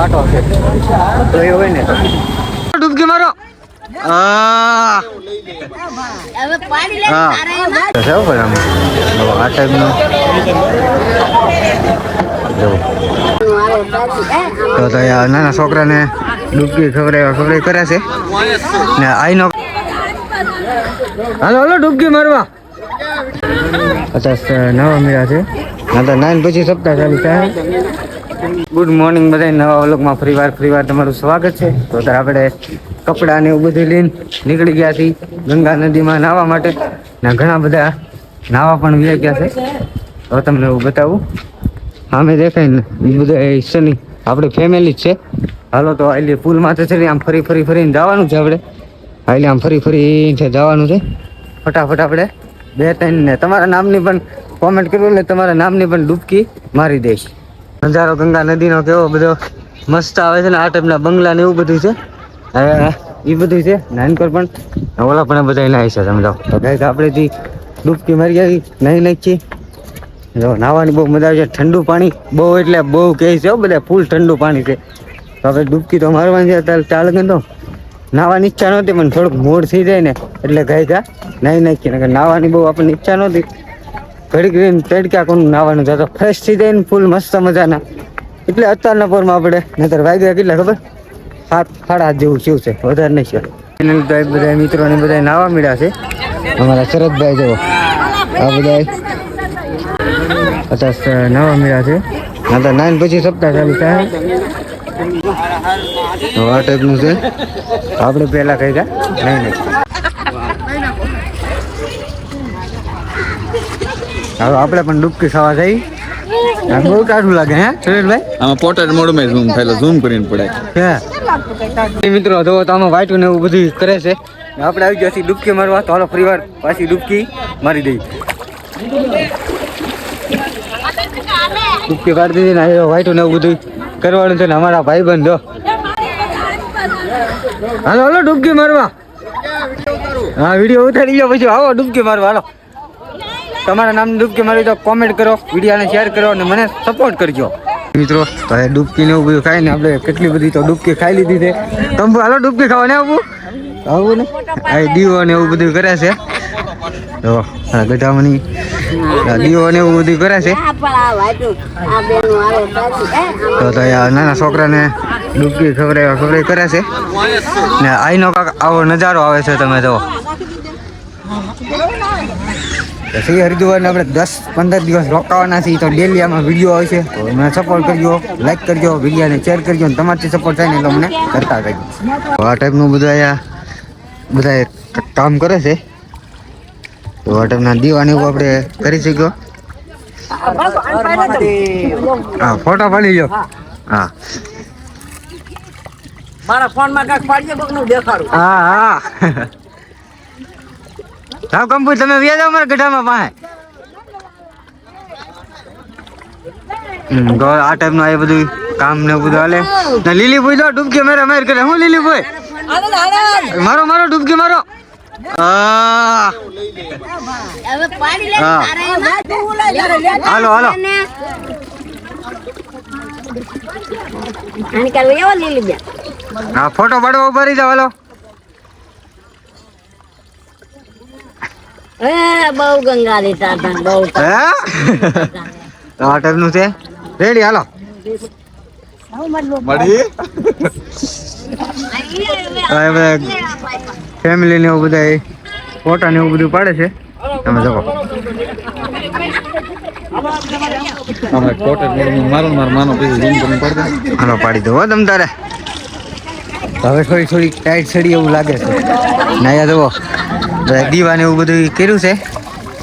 કાંટો છે તો એ હોય ને ડૂબકી મારો આ ટાઈપનો તો નાના છોકરાને ડૂબકી ખવડાવી કરે છે ને આઈનો હાલો હાલો ડૂબકી મારવા 50 નવા મળ્યા છે ના તો 9 પછી સપ્તાહ ચાલુ થાય. ગુડ મોર્નિંગ બધા નવા વ્લોગમાં ફરીવાર તમારું સ્વાગત છે. તો આપણે કપડાં ને એવું બધું લઈને નીકળી ગયા છીએ ગંગા નદીમાં નાહવા માટે ને ઘણા બધા નાહવા પણ વ્યા ગયા છે. હવે તમને એવું બતાવું સામે દેખાય ને એ બધા શનિ આપણી ફેમિલી જ છે. હાલો તો આટલી પુલ માથે છે આમ ફરીને જવાનું છે. આપણે આટલી આમ ફરીને જવાનું છે. ફટાફટ આપણે 2-3 ને તમારા નામની પણ કોમેન્ટ કર્યું એટલે તમારા નામની પણ ડૂબકી મારી દઈશ. નજારો ગંગા નદીનો કેવો બધો મસ્ત આવે છે ને આ ટાઈપના બંગલા ને એવું બધું છે એ બધું છે. નાનકર પણ ઓલા પણ બધા નાય છે સમજાવ તો ગાઈસ આપણે ડૂબકી મારી આવી નહીં છીએ. જો નાહવાની બહુ મજા આવે છે. ઠંડુ પાણી બહુ એટલે બહુ કહે છે બધા ફૂલ ઠંડુ પાણી છે. તો આપણે ડૂબકી તો મારવાની છે ચાલે કે તો નાહવાની ઈચ્છા નહોતી પણ થોડુંક મૂડ થઈ જાય ને એટલે ગાય નહીં નાખીએ નાહવાની બહુ આપણને ઈચ્છા નહોતી. ઘડીક રહીને તડક્યા કોણ નાહવાનું જતો ફ્રેશ થઈ જાય ને ફૂલ મસ્ત મજાના એટલે અત્યારના પોરમાં આપણે નહીતર વાગ્યા કેટલા ખબર 7-8 જેવું થયું છે વધારે નહીં છે. બધા મિત્રોને બધા નાહવા મળ્યા છે. અમારા શરદભાઈ જો આ બધા 50 નવા મળ્યા છે ના તો 9 પછી સપ્તાહ ચાલુ થાય. આ ટાઈપનું છે આપણે પહેલા કહી ગયા નહીં હવે આપણે પણ ડૂબકી ખાવા જઈ. બહુ કાઢું લાગે હે સુરેશભાઈ આમાં પોર્ટ્રેટ મોડમાં ઝૂમ થાય ઝૂમ કરીને પડાય હે મિત્રો જો તો આમાં વાઈટું ને એવું બધું કરે છે. આપણે આવી ગયા છીએ ડૂબકી મારવા તો હાલો ફરીવાર પાછી ડૂબકી મારી દઈ. ડૂબકી કાઢી દીધી ને વાઈટું ને એવું બધું કરવાનું છે ને અમારા ભાઈબંધ જો હાલો હાલો ડૂબકી મારવા. હા વિડીયો ઉતારી ગયો પછી આવો ડૂબકી મારવા હાલો. તમારા નામ ડૂબકી મારી તો કોમેન્ટ કરો, વિડીયોને શેર કરો અને મને સપોર્ટ કરજો મિત્રો. તો એ ડૂબકી ને એવું બધું ખાઈને આપણે કેટલી બધી તો ડૂબકી ખાઈ લીધી છે. તમે હાલો ડૂબકી ખાવા ને આવું ને આ દીવો ને એવું બધું કરે છે. તો ગઢામણી દીવો ને એવું બધું કરે છે. તો નાના છોકરાને ડૂબકી ખવડાવી કરે છે ને આઈનો કાંક આવો નજારો આવે છે. તમે જો શ્રી હરિદ્વારને આપણે 10-15 દિવસ રોકાવાના છીએ. તો ડેલી આમાં વિડીયો આવે છે તો મને સપોર્ટ કરજો, લાઈક કરજો, વિડીયોને શેર કરજો અને તમારથી સપોર્ટ થાય ને એટલે મને કરતા કરજો. આ ટાઈપનું બધું અહીંયા બધા કામ કરે છે. તો આ ટાઈપના દીવાની એવું આપણે કરી શક્યો. હા ફોટો પાડી લો. હા મારા ફોનમાં કાક પાડીએ બકનું દેખાડું. હા જાવ કંપુ તમે વ્યા જાવ મારા ગઢામાં પાસે. તો આ ટાઈપનું આ બધું કામ ને બધું હાલે. લીલી ભાઈ તો ડૂબકી માર કરે. હું લીલી ભાઈ મારો ડૂબકી મારો. હાલો હા ફોટો પાડવા ઉભા રહી જાવ હાલો. બહુ ગંગા લેતા બહુ તો આ ટાઈપનું છે. રેડી હાલો ફેમિલી ને એવું બધા ફોટા ને એવું બધું પાડે છે. તમે જો હાલો પાડી દો તમ તારે. હવે થોડી ટાઈટ સડી એવું લાગે છે. ના જુઓ દીવાને એવું બધું કર્યું છે.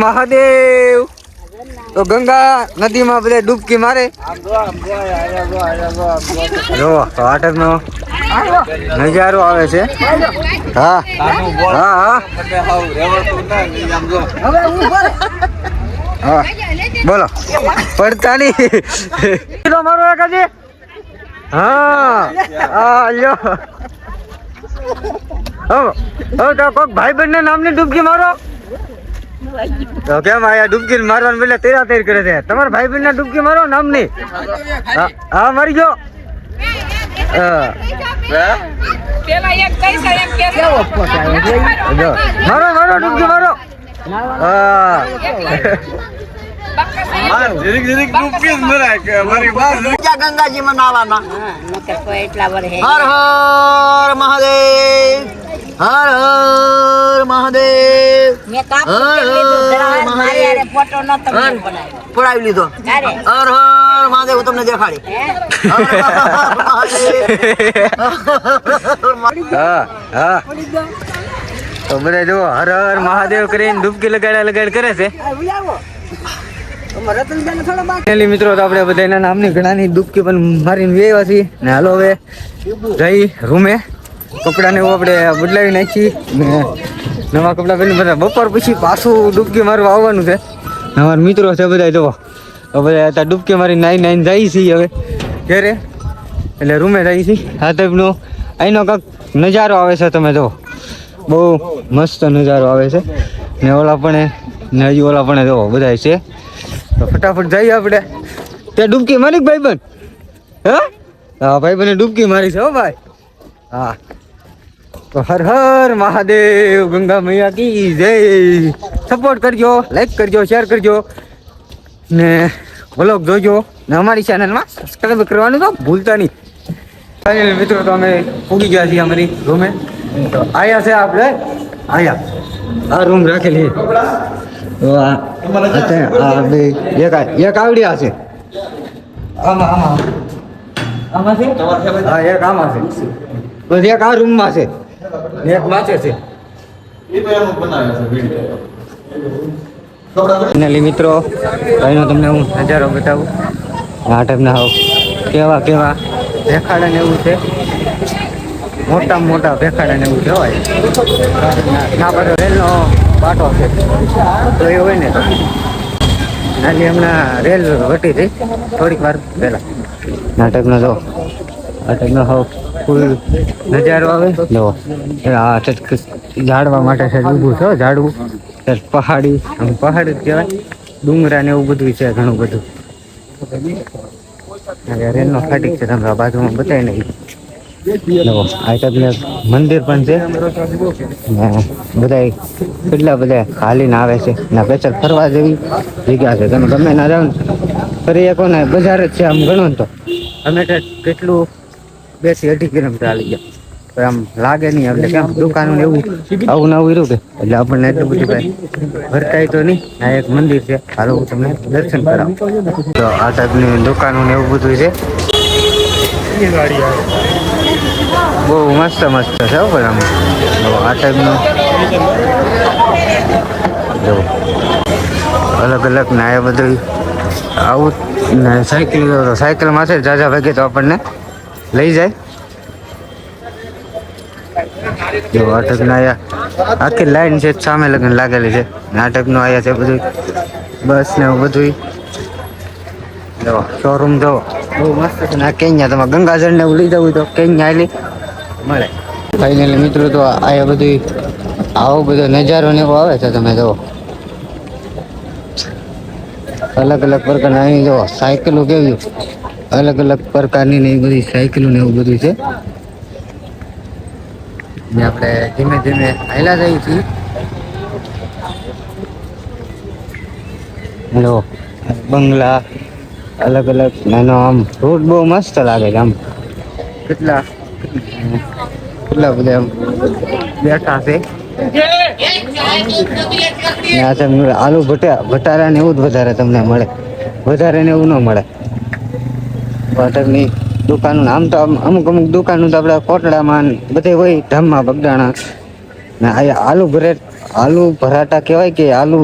મહાદેવ તો ગંગા નદીમાં બધા ડૂબકી મારે. જો આ ટાઈપનો નજારો આવે છે. હા બોલો પડતા નહીં મારો એકાદી. હા લ્યો કોક ભાઈ બંને નામની ડૂબકી મારો. તો કેમ આયા ડૂબકી મારવાનું એટલે તૈયાર કરે છે. તમારા ભાઈ બંને ડૂબકી મારો નામની. હા મારી ગયો પેલા એક કઈ એક કે કેવો ફોટ આવે છે જો મારો મારો ડૂબકી મારો હા ગંગાજી માં નાવાના એટલા વર્ષે હર હર મહાદેવ હર હર મહાદેવ મેં કાપી લીધું મારી આરે ફોટો ન તમને પડાવી લીધો હર હર મહાદેવ હું તમને દેખાડી હા હા તો બધા જો હર હર મહાદેવ કરીને ડૂબકી લગાડ કરે છે મિત્રો તો આપણે બધા એના નામની ઘણાની ડૂબકી પણ મારીને વેવા છીએ ને હાલો હવે જઈ રૂમે કપડાને એવું આપણે બદલાવી નાખી ને નવા કપડાં પહેરીને બધા બપોર પછી પાછું ડૂબકી મારવા આવવાનું છે અમારા મિત્રો છે બધા જો બધા અત્યારે ડૂબકી મારી નાઈને જઈએ છીએ હવે ઘરે એટલે રૂમે જઈએ છીએ આ ટાઈપનો અહીંનો કાંક નજારો આવે છે તમે જો બહુ મસ્ત નજારો આવે છે ને ઓલા પણ ને હજી ઓલા પણ જો બધા છે તો ફટાફટ જઈએ આપણે ત્યાં ડૂબકી મારી ભાઈબંધ હા ભાઈબંધને ડૂબકી મારી છે હો ભાઈ હા તો હર હર મહાદેવ ગંગા મૈયા કી જય સપોર્ટ કરજો લાઈક કરજો શેર કરજો ને વ્લોગ જોજો ને અમારી ચેનલમાં સબસ્ક્રાઈબ કરવાનું તો ભૂલતા નહીં ફાઇનલ મિત્રો તો અમે પૂગી ગયા છીએ અમારી રૂમે તો આયા છે આપણે આયા આ રૂમ રાખેલી તો આ બે એક આવડ્યા છે આમાં છે હા એક આમાં છે બસ એક આ રૂમમાં છે એક માથે છે ફાઇનલી મિત્રો ભાઈનો તમને હું નજારો બતાવું આ ટાઈપના હાવ કેવા કેવા ભેખાડા ને એવું છે મોટા મોટા ભેખાડા ને એવું કહેવાય ના પર રેલનો બાટો છે તો એ હોય ને તો નાની હમણાં રેલ વટી હતી થોડીક વાર પહેલા આ ટાઈપનો જો આ ટાઈપનો હાવ ફૂલ નજારો આવે જો આ ઝાડવા માટે છે ઊભું છે ઝાડવું પહાડી આમ પહાડી જ કહેવાય ડુંગરા ને એવું બધું છે ઘણું બધું રેલનો ફાટિક છે તમે બાજુમાં બતાવી નહીં આ ટાઈપનું મંદિર પણ છે બધા કેટલા બધા હાલીને આવે છે ને પેચર ફરવા જેવી જગ્યા છે તમે ગમે ના જાઓ ને ફરી શકો ને બજાર જ છે આમ ગણો ને તો અમે કેટલું 2 થી 2.5 કિલોમીટર હાલી ગયા પણ આમ લાગે નહીં એટલે કેમ દુકાનો ને એવું આવું ને આવું રહ્યું કે એટલે આપણને એટલું બધું કાંઈ ભરતાય તો નહીં આ એક મંદિર છે હાલો હું તમને દર્શન કરાવું તો આ ટાઈપની દુકાનો ને એવું બધું છે બહુ મસ્ત મસ્ત છે પણ આમ આ ટાઈપનું જો અલગ અલગ ને આ બધું આવું ને સાયકલમાં છે જાજા ભાગે તો આપણને લઈ જાય જો આ ટાઈપના અહીંયા આખી લાઈન છે સામે લગન લાગેલી છે આ ટાઈપનું અહીંયા છે બધું બસ ને એવું બધું જો શોરૂમ જો બહુ મસ્ત છે ને આ કેન્યા તમે ગંગાજળ ને એવું લઈ જવું તો કેન્યા આવેલી મળે ફાઇનલી મિત્રો તો આ બધું આવો બધો નજારો ને એવો આવે છે તમે જુઓ અલગ અલગ પ્રકારના અહીં જો સાયકલો કેવી અલગ અલગ પ્રકારની ને એ બધી સાયકલો ને એવું બધું છે ને આપણે ધીમે ધીમે હાલ્યા જઈએ છીએ હેલો બંગલા અલગ અલગ નાનો આમ રોડ બહુ મસ્ત લાગે છે આમ કેટલા બધા બેઠા છે આલુ ભટારા ને એવું જ વધારે તમને મળે વધારે ને એવું ન મળે વોટરની દુકાનો આમ તો અમુક દુકાનો તો આપણા કોટડામાં બધે હોય ધામમાં બગડાણા ને આલુ ભરાટા કહેવાય કે આલુ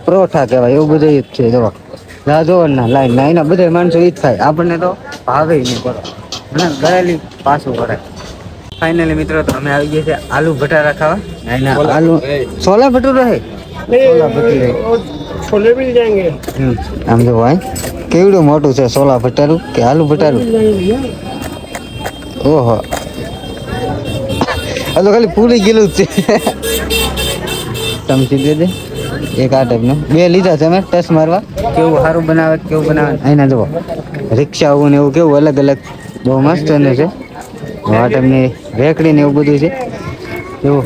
પરોઠા કહેવાય એવું બધું જ છે જો રાજો ના લાઈન ના એના બધા માણસો ઈ જ થાય આપણને તો ભાવે નહીં કરો મને ગળેલી પાછું કરાય ફાઇનલી મિત્રો તો અમે આવી ગયા છે આલુ ભટારા ખાવા એના આલુ છોલા ભટુરા હે છોલા ભટુરે છોલે મિલ જાएंगे આમ જો ભાઈ કેવડું મોટું છે છોલા ભટારું કે આલુ ભટારું ઓહો આ તો ખાલી પૂરી ગયેલું જ છે સમજી દે એક આ ટાઈપનું બે લીધા છે અમે ટેસ્ટ મારવા કેવું સારું બનાવે કેવું બનાવે અહીંના જુઓ રિક્ષાઓ ને એવું કેવું અલગ અલગ બહુ મસ્ત ને છે. આ ટાઈપની રેકડી ને એવું બધું છે એવું.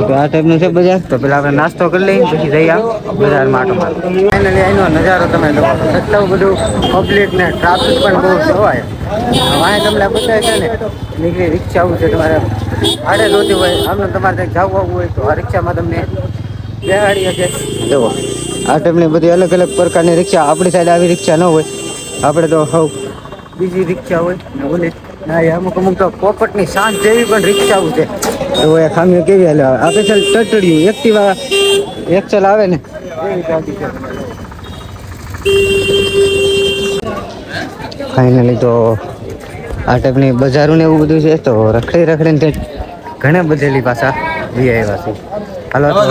તો આ ટાઈપનું છે બજાર. તો પેલા આપણે નાસ્તો કરી લઈએ પછી જઈએ બજારમાં આટો મારવા. ફાઇનલી એનો નજારો તમે જોવો એટલું બધું પબ્લિક ને ટ્રાફિક પણ બહુ જોવાય. વાંહે તમને બતાવે છે ને નીકળી રિક્ષાઓ છે તમારે આડે જોતી હોય આમને તમારે કંઈક જવું હોય તો આ રિક્ષામાં તમને બેહાડી શકે. જુઓ આ ટાઈપની બધી અલગ અલગ પ્રકારની રિક્ષા. આપણી સાઈડ આવી રિક્ષા ન હોય, આપણે તો હવ બીજી રિક્ષા હોય ને ઓલી ના અમુક અમુક તો પોપટની સાંજ જેવી પણ રિક્ષાઓ છે. તો એ ખામીઓ કેવી હાલે આ પેશલ ટટડિયું એક્ટિવા એક્સેલ આવે ને એવી ગાડી છે. ફાઇનલી તો આ ટાઈપની બજારો ને એવું બધું છે. તો રખડી રખડીને તે ઘણા બધેલી પાછા લઈ આવ્યા છે. હાલો હવે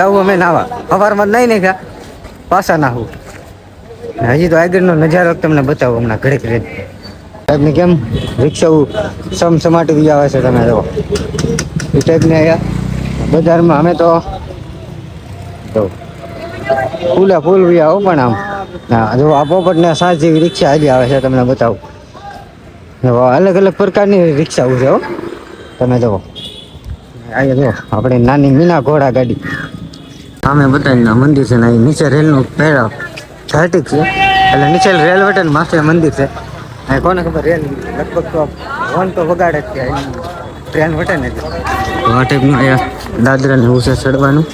જાવું અમે નાવા. સવારમાં નહીં ને ગયા પાછા નાહું. હજી તો આગળનો નજારો તમને બતાવો હમણાં ઘડીક રહે. સાહેબને કેમ રિક્ષાઓ સમસમાટી આવે છે તમે જો એ ટાઈપને અહીંયા બજારમાં અમે તો ફૂલે ફૂલ બી આવો પણ આમ જો આ પોપટને સાત જેવી રિક્ષા હજી આવે છે તમને બતાવું. અલગ અલગ પ્રકારની રિક્ષાઓ છે હો તમે જુઓ. અહીંયા જો આપણે નાની મીના ઘોડા ગાડી સામે બતાવીને મંદિર છે ને નીચે રેલનું પહેરા ઘાટી છે એટલે નીચે રેલ વટે ને માથે મંદિર છે. અહીં કોને ખબર રેલ લગભગ તો વન તો વગાડે જ ત્યાં ટ્રેન વટે ને તો આ ટાઈપનું અહીંયા દાદરા ને એવું છે ચડવાનું.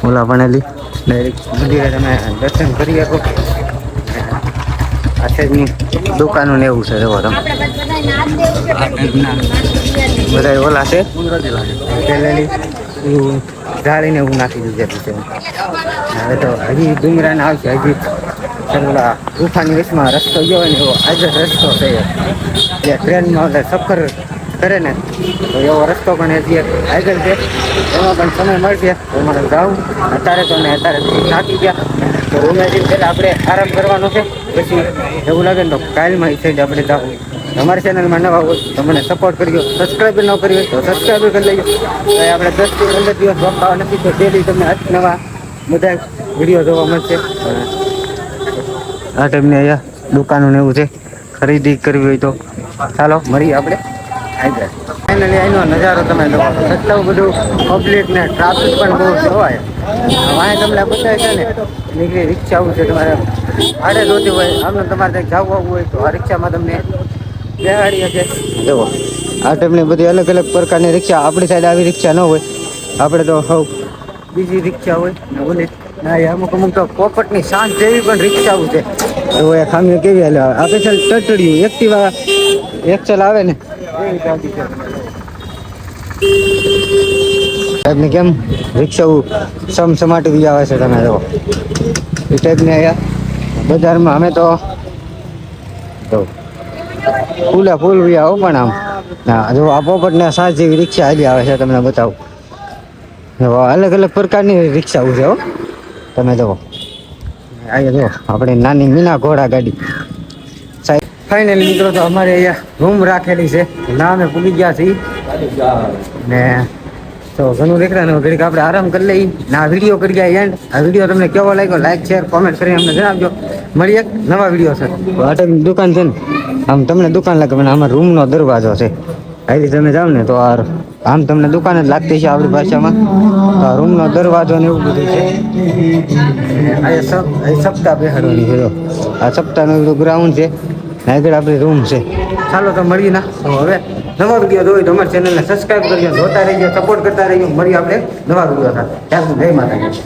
ઓલા ભણેલી ડાયરેક્ટ મંદિરે તમે દર્શન કરી શકો. આ સાઈડની દુકાનો ને એવું છે જુઓ તમે. બધા ઓલા છે પેલેલી એવું જાળીને એવું નાખી દીધેલું છે. હવે તો હજી ડુંગરાને આવશે હજી ઓલા ગુફાની વિશમાં રસ્તો ગયો હોય ને એવો આજે રસ્તો છે. જે ટ્રેનમાં સફર કરે ને તો એવો રસ્તો પણ હજી આગળ છે. એમાં પણ સમય મળશે તો મારે જાઉં. અત્યારે તો ને અત્યારે થાકી ગયા તો રૂમે જઈને પહેલાં આપણે આરામ કરવાનો છે. પછી એવું લાગે ને તો કાલમાં એ સાઈડ આપણે જાઉં. અમારી ચેનલમાં નવા હોય તો મને સપોર્ટ કરજો. સબસ્ક્રાઈબ ન કરી હોય તો સબસ્ક્રાઈબ કરી લેજો. આપણે 10 થી 15 દિવસ રોકાવા નથી તો ડેલી તમને નવા બધા વિડીયો જોવા મળશે. આ ટાઈમને અહીંયા દુકાનો ને એવું છે. ખરીદી કરવી હોય તો ચાલો મળીએ આપણે આગળ. ફાઇનલી એનો નજારો તમે જોવો એટલું બધું પબ્લિક ને ટ્રાફિક પણ બહુ જોવાય. વાંહે તમને બતાવે છે ને નીકળી રિક્ષાઓ છે તમારે આડે જોતી હોય આમને તમારે કંઈક જવું હોય તો આ રિક્ષામાં તમને બેહાડી શકે. જુઓ આ ટાઈપની બધી અલગ અલગ પ્રકારની રિક્ષા. આપણી સાઈડ આવી રિક્ષા ન હોય, આપણે તો હવ બીજી રિક્ષા હોય ને ઓલી ના અમુક અમુક તો પોપટની સાંજ જેવી પણ રિક્ષાઓ છે. તો એ ખામીઓ કેવી હાલે આ પેશલ ટટડિયું એક્ટિવા એક્સેલ આવે ને એવી ગાડી છે. સાહેબને કેમ રિક્ષાઓ સમસમાટી આવે છે તમે જુઓ એ ટાઈપની અહીંયા બજારમાં અમે તો ફૂલે ફૂલ બી આવો પણ આમ જો આ પોપટને સાત જેવી રિક્ષા હજી આવે છે તમને બતાવું. અલગ અલગ પ્રકારની રિક્ષાઓ છે હો તમે જુઓ. અહીંયા જો આપણે નાની મીના ઘોડા ગાડી. ફાઇનલી મિત્રો તો અમારે અહીંયા રૂમ રાખેલી છે ના અમે ભૂલી ગયા છીએ ને તો ઘણું દેખાય ને ઘડીક આપણે આરામ કરી લઈએ ને આ વિડીયો કરી ગયા એન્ડ. આ વિડીયો તમને કેવો લાગ્યો લાઈક શેર કોમેન્ટ કરીને અમને જણાવજો. મળીએ એક નવા વિડીયો છે. આ ટાઈમ દુકાન છે ને આમ તમને દુકાન લાગે પણ આમાં રૂમનો દરવાજો છે. અહીંથી તમે જાઓ ને તો આમ તમને દુકાન જ લાગતી છે આપણી ભાષામાં. તો આ રૂમનો દરવાજો ને એવું બધું છે. અહીં સપ્તાહ બેહાડવાની છે. આ સપ્તાહનું બધું ગ્રાઉન્ડ છે. આગળ આપણી રૂમ છે. ચાલો તો મળીએ ના હવે નવા વિડીયો જોઈ તો અમારી ચેનલને સબસ્ક્રાઈબ કરજો. જોતા રહીજો સપોર્ટ કરતા રહીજો. મળીએ આપણે નવા વિડીયો સાથે. ત્યાં સુધી જય માતાજી.